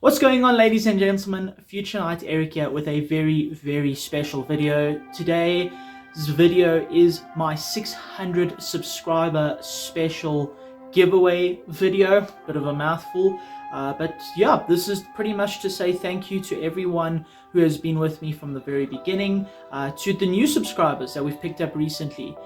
What's going on, ladies and gentlemen? Future Knight Eric here with a very special video. Today's video is my 600 subscriber special giveaway video. Bit of a mouthful, but yeah, this is pretty much to say thank you to everyone who has been with me from the very beginning, to the new subscribers that we've picked up recently.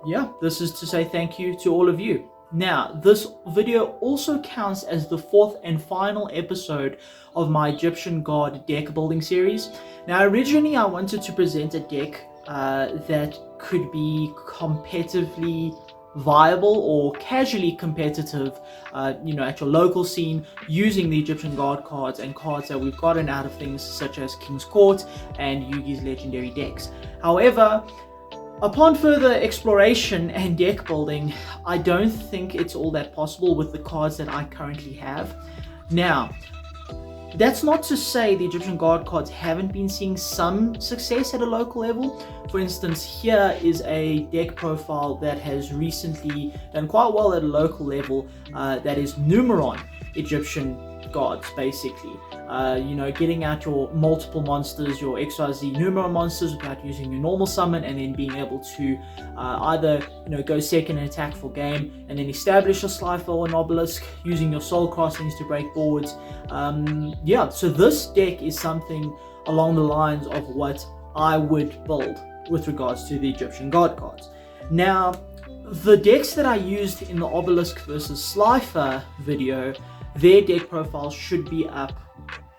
Yeah, this is to say thank you to all of you. Now, this video also counts as the fourth and final episode of my Egyptian God deck building series. Now, originally I wanted to present a deck that could be competitively viable or casually competitive, at your local scene, using the Egyptian God cards and cards that we've gotten out of things such as King's Court and Yugi's legendary decks. However, upon further exploration and deck building, I don't think it's all that possible with the cards that I currently have. Now, that's not to say the Egyptian God cards haven't been seeing some success at a local level. For instance, here is a deck profile that has recently done quite well at a local level, that is Numeron Egyptian gods, basically. Getting out your multiple monsters, your XYZ Numeron monsters without using your normal summon, and then being able to either go second and attack for game, and then establish a Slifer or an Obelisk using your soul crossings to break boards. So this deck is something along the lines of what I would build with regards to the Egyptian God cards. Now, the decks that I used in the Obelisk versus Slifer video, their deck profiles should be up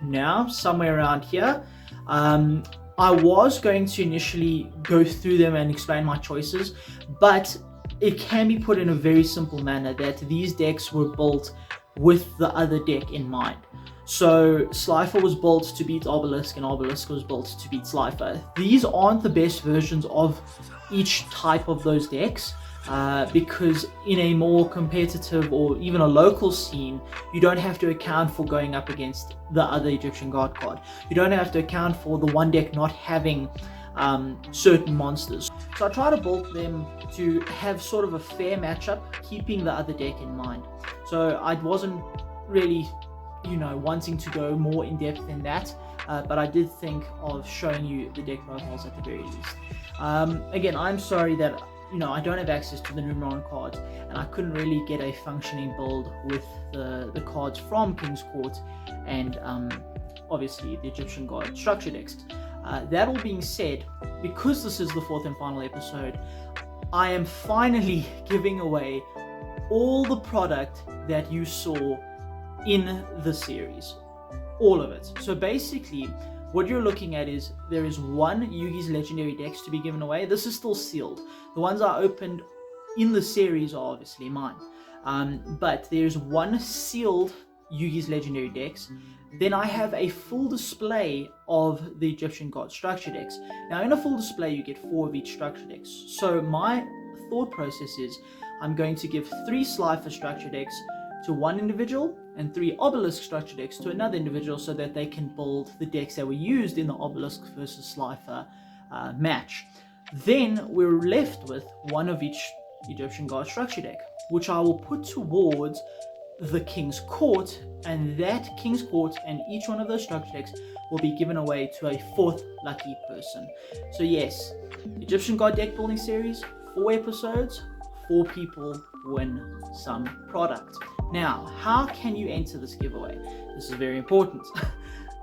now, somewhere around here. I was going to initially go through them and explain my choices, but it can be put in a very simple manner that these decks were built with the other deck in mind. So Slifer was built to beat Obelisk, and Obelisk was built to beat Slifer. These aren't the best versions of each type of those decks. Because in a more competitive or even a local scene, you don't have to account for going up against the other Egyptian God card. You don't have to account for the one deck not having certain monsters. So I try to build them to have sort of a fair matchup, keeping the other deck in mind. So I wasn't really, wanting to go more in depth than that, but I did think of showing you the deck profiles at the very least. Again, I'm sorry that I don't have access to the Numeron cards, and I couldn't really get a functioning build with the cards from King's Court and obviously the Egyptian God structure decks. That all being said, because this is the fourth and final episode, I am finally giving away all the product that you saw in the series. All of it. So basically, what you're looking at is there is one Yugi's legendary decks to be given away. This is still sealed. The ones I opened in the series are obviously mine. But there's one sealed Yugi's legendary decks. Then I have a full display of the Egyptian God structure decks. Now in a full display you get 4 of each structure decks. So my thought process is I'm going to give 3 Slifer structure decks to one individual and 3 Obelisk structure decks to another individual, so that they can build the decks that were used in the Obelisk versus Slifer match. Then we're left with 1 of each Egyptian God structure deck, which I will put towards the King's Court, and that King's Court and each one of those structure decks will be given away to a 4th lucky person. So yes, Egyptian God deck building series, 4 episodes, 4 people win some product. Now, how can you enter this giveaway? This is very important.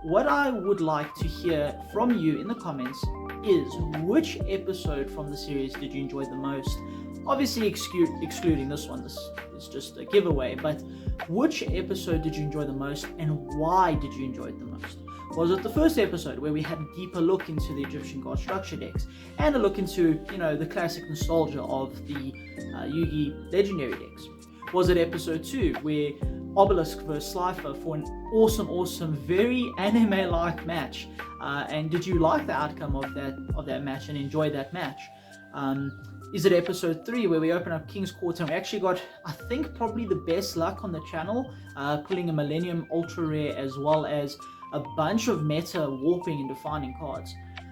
What I would like to hear from you in the comments is, which episode from the series did you enjoy the most? Obviously excluding this one, this is just a giveaway, but which episode did you enjoy the most, and why did you enjoy it the most? Was it the first episode where we had a deeper look into the Egyptian God structure decks and a look into, the classic nostalgia of the Yugi legendary decks? Was it episode 2 where Obelisk vs Slifer for an awesome, very anime-like match? And did you like the outcome of that match and enjoy that match? Is it episode 3 where we open up King's Court and we actually got, I think, probably the best luck on the channel, pulling a Millennium Ultra Rare as well as a bunch of meta warping and defining cards?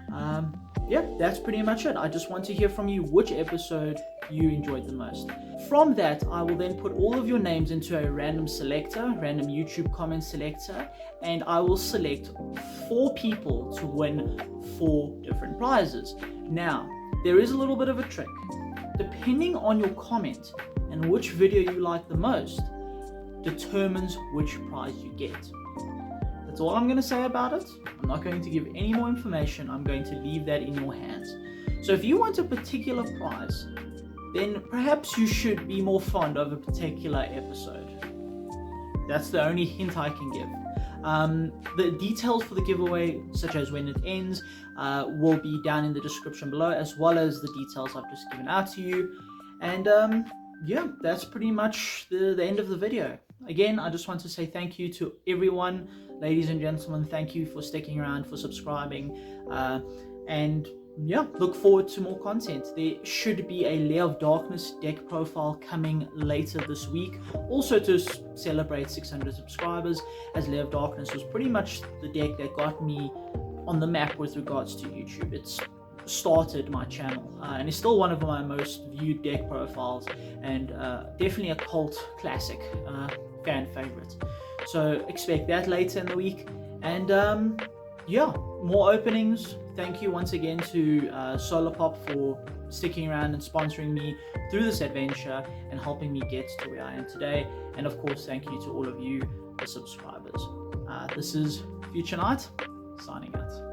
Yeah, that's pretty much it. I just want to hear from you which episode you enjoyed the most. From that, I will then put all of your names into a random selector, random YouTube comment selector, and I will select 4 people to win 4 different prizes. Now, there is a little bit of a trick. Depending on your comment and which video you like the most, determines which prize you get. That's all I'm going to say about it. I'm not going to give any more information. I'm going to leave that in your hands. So if you want a particular prize, then perhaps you should be more fond of a particular episode. That's the only hint I can give. The details for the giveaway, such as when it ends, will be down in the description below, as well as the details I've just given out to you. And yeah, that's pretty much the end of the video. Again, I just want to say thank you to everyone, ladies and gentlemen. Thank you for sticking around, for subscribing, and yeah, look forward to more content. There should be a Lair of Darkness deck profile coming later this week, also to celebrate 600 subscribers, as Lair of Darkness was pretty much the deck that got me on the map with regards to YouTube. It's started my channel, and it's still one of my most viewed deck profiles, and definitely a cult classic, fan favorite. So expect that later in the week. And yeah, more openings. Thank you once again to Solarpop for sticking around and sponsoring me through this adventure and helping me get to where I am today. And of course, thank you to all of you, the subscribers. This is Future Knight, signing out.